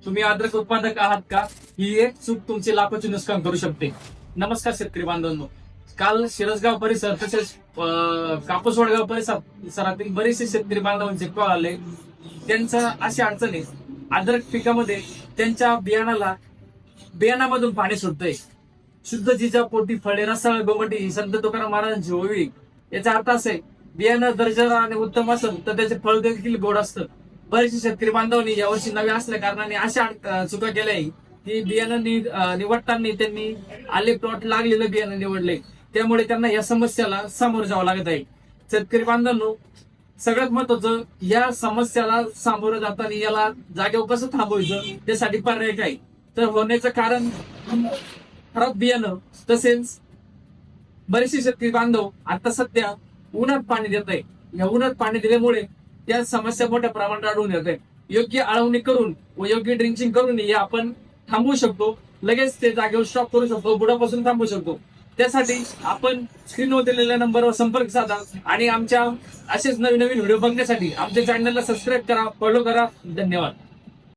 तुम्ही अद्रक उत्पादक आहात का? ही एक चूक तुमचे लाखोचे नुकसान करू शकते. नमस्कार शेतकरी बांधवांनो, काल शिरसगाव परिसर तसेच कापूस वडगाव परिसरातील बरेचसे शेतकरी बांधवांचे कॉल आले. त्यांचं अशी अडचण आहे, अद्रक पिकामध्ये त्यांच्या बियाणामधून पाणी सुटतंय. शुद्ध जिजा पोटी फळे रसाळ गोमटी ही संत तुकाराम महाराजांची ओवी. याचा अर्थ असे, बियाणं दर्जेदार आणि उत्तम असेल तर त्याचे फळ देखील गोड असतं. बरेचसे शेतकरी बांधवांनी यावर्षी नवे असल्या कारणाने अशा चुका केल्या आहे की बियाणं निवडताना त्यांनी आले प्लॉट लागलेलं बियाणं निवडले. त्यामुळे त्यांना या समस्याला सामोरं जावं लागत आहे. शेतकरी बांधवांनो, सगळ्यात महत्वाचं, या समस्याला सामोरं जाताना याला जागेवर कसं थांबवायचं, त्यासाठी पर्याय काय तर होण्याचं कारण खराब बियाणं. तसेच बरेचसे शेतकरी बांधव आता सध्या उन्हात पाणी देत आहे. या उन्हात पाणी दिल्यामुळे त्या समस्या मोठ्या प्रमाणात आढळून येत आहे. योग्य आळवणी करून व योग्य ड्रिंचिंग करून हे आपण थांबवू शकतो. लगेच ते जागेवर स्टॉप करू शकतो, बुडापासून थांबवू शकतो. त्यासाठी आपण स्क्रीनवर दिलेल्या नंबरवर संपर्क साधा आणि आमच्या असेच नवीन नवीन व्हिडिओ बघण्यासाठी आमच्या चॅनलला सबस्क्राईब करा, फॉलो करा. धन्यवाद.